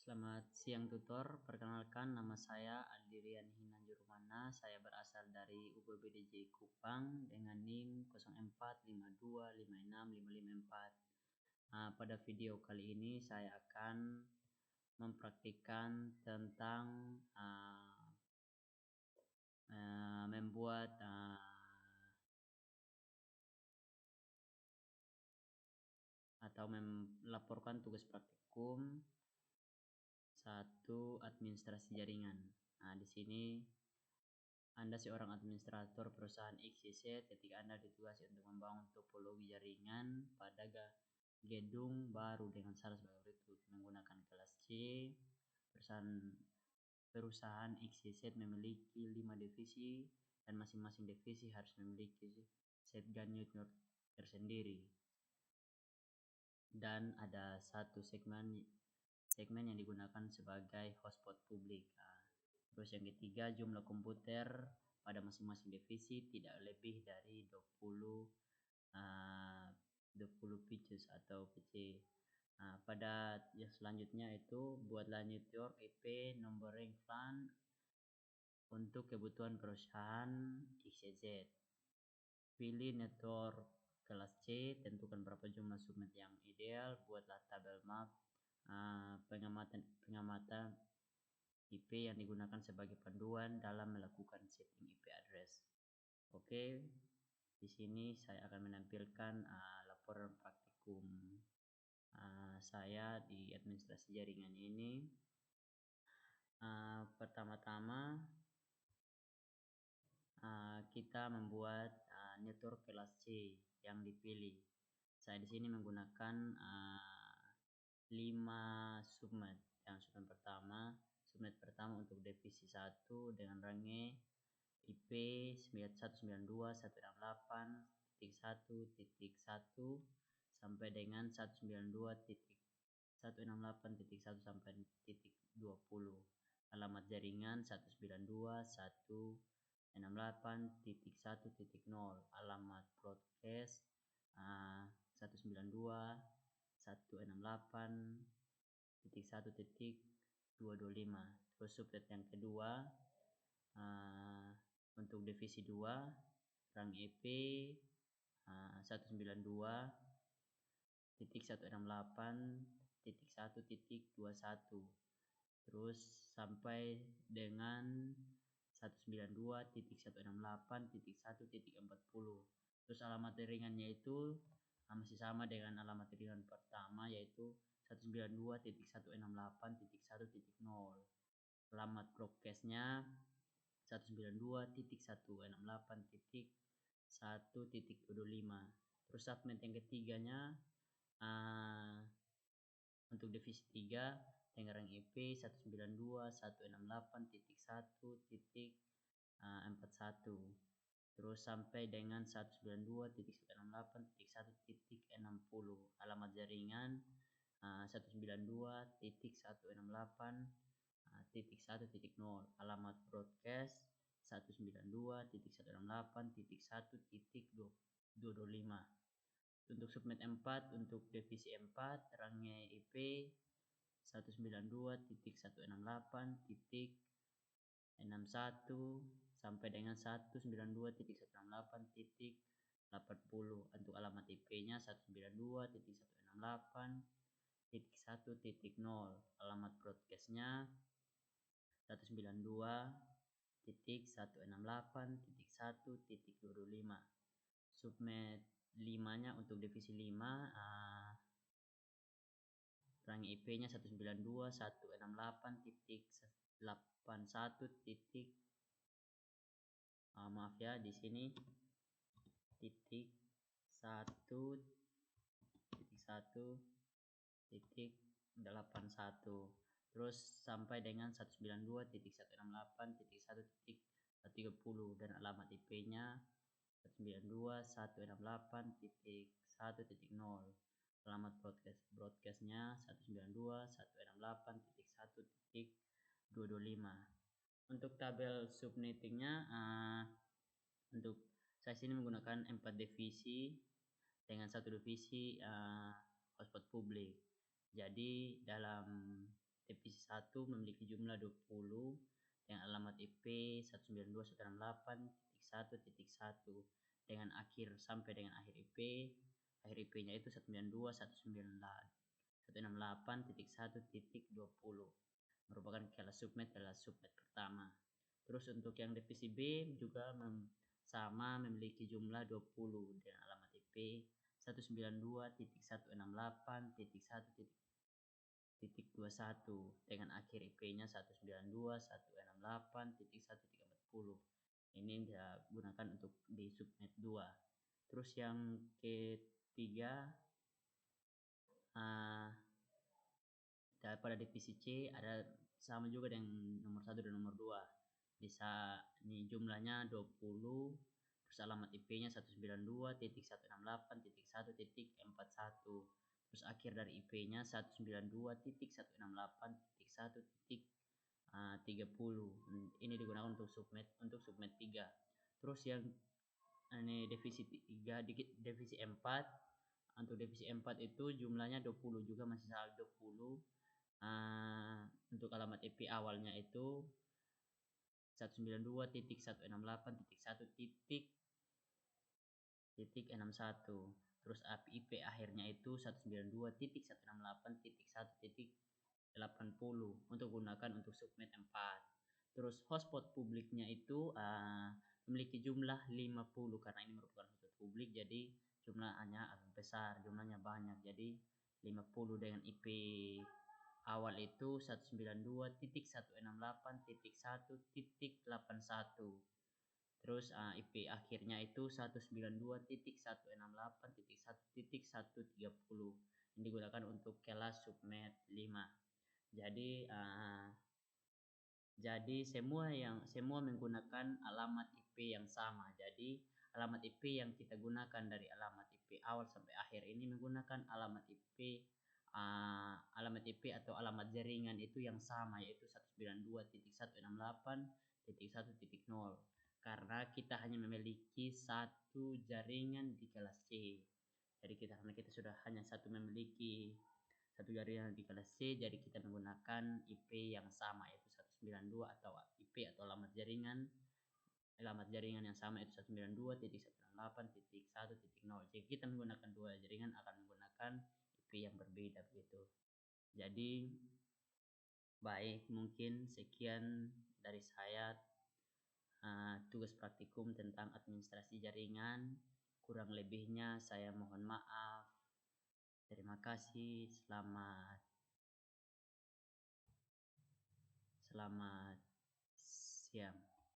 Selamat siang tutor, perkenalkan nama saya Aldirian Hinanjurumana. Saya berasal dari UPBDJ Kupang dengan NIM 0452565554. Pada video kali ini saya akan mempraktikkan tentang membuat atau melaporkan tugas praktikum satu administrasi jaringan. Di sini Anda seorang administrator perusahaan XYZ ketika Anda ditugasi untuk membangun topologi jaringan pada gedung baru dengan syarat sebagai berikut. Menggunakan kelas C, perusahaan XYZ memiliki 5 divisi dan masing-masing divisi harus memiliki shotgun network tersendiri. Dan ada satu segmen yang digunakan sebagai hotspot publik. Terus yang ketiga, jumlah komputer pada masing-masing divisi tidak lebih dari 20 pitches atau PC. Pada yang selanjutnya itu buatlah network IP numbering plan untuk kebutuhan perusahaan XYZ. Pilih network kelas C, tentukan berapa jumlah subnet yang ideal, buatlah tabel map pengamatan IP yang digunakan sebagai panduan dalam melakukan setting IP address. Oke, di sini saya akan menampilkan laporan praktikum saya di administrasi jaringan ini. Pertama-tama kita membuat network kelas C yang dipilih. Saya di sini menggunakan 5 subnet. Yang subnet pertama untuk divisi 1 dengan range IP 192.168.1.1 sampai dengan 192.168.1 sampai titik 20. Alamat jaringan 192.168.1.0. Alamat broadcast 192.168.1.225. Terus subnet yang kedua untuk divisi 2 rang IP 192.168.1.21. terus sampai dengan 192.168.1.40. terus alamat jaringannya itu masih sama dengan alamat jaringan pertama, yaitu 192.168.1.0. alamat broadcastnya 192.168.1.25. terus subnet yang ketiganya untuk divisi 3 dengan rang IP 192.168.1.41. terus sampai dengan 192.168.1.60. alamat jaringan 192.168.1.0. alamat broadcast 192.168.1.225. untuk subnet 4 untuk divisi 4 rangnya IP 192.168.61 sampai dengan 192.168.80. untuk alamat IP-nya 192.168.1.0. alamat broadcast-nya 192.168.1.25. subnet 5-nya untuk divisi 5 rang IP-nya 192.168.81. Maaf ya, di sini titik 1.1.81 terus sampai dengan 192.168.1.30 dan alamat IP-nya 192.168.1.0. alamat broadcast-nya 192.168.1.225. untuk tabel subnettingnya untuk saya sini menggunakan 4 divisi dengan 1 divisi hotspot publik. Jadi dalam divisi 1 memiliki jumlah 20 dengan alamat IP 192.168.1.1 dengan akhir sampai dengan akhir IP. Akhir IP-nya itu 192.168.1.20 merupakan kelas subnet pertama. Terus untuk yang divisi B juga sama memiliki jumlah 20 dengan alamat IP 192.168.1.21 dengan akhir IP-nya 192.168.1.340. Ini digunakan untuk di subnet 2. Terus yang ketiga pada divisi C ada sama juga dengan nomor 1 dan nomor 2. Bisa ini jumlahnya 20, terus alamat IP-nya 192.168.1.41. Terus akhir dari IP-nya 192.168.1.30. Ini digunakan untuk subnet 3. Terus yang ini divisi 3, divisi 4. Untuk divisi 4 itu jumlahnya 20 juga, masih sama 20. Untuk alamat IP awalnya itu 192.168.1.61. Terus IP akhirnya itu 192.168.1.80 untuk gunakan untuk subnet 4. Terus hotspot publiknya itu memiliki jumlah 50 karena ini merupakan hotspot publik, jadi jumlahnya agak besar, jumlahnya banyak, jadi 50 dengan IP awal itu 192.168.1.81. Terus IP akhirnya itu 192.168.1.130. Ini digunakan untuk kelas subnet 5. Jadi semua menggunakan alamat IP yang sama. Jadi alamat IP yang kita gunakan dari alamat IP awal sampai akhir ini menggunakan alamat IP atau alamat jaringan itu yang sama, yaitu 192.168.1.0, karena kita hanya memiliki satu jaringan di kelas C. Jadi karena kita sudah hanya memiliki satu jaringan di kelas C, jadi kita menggunakan IP yang sama, yaitu 192 atau IP atau alamat jaringan yang sama, yaitu 192.168.1.0. Jika kita menggunakan dua jaringan akan menggunakan IP yang berbeda begitu. Jadi baik, mungkin sekian dari saya tugas praktikum tentang administrasi jaringan. Kurang lebihnya saya mohon maaf. Terima kasih. Selamat siang.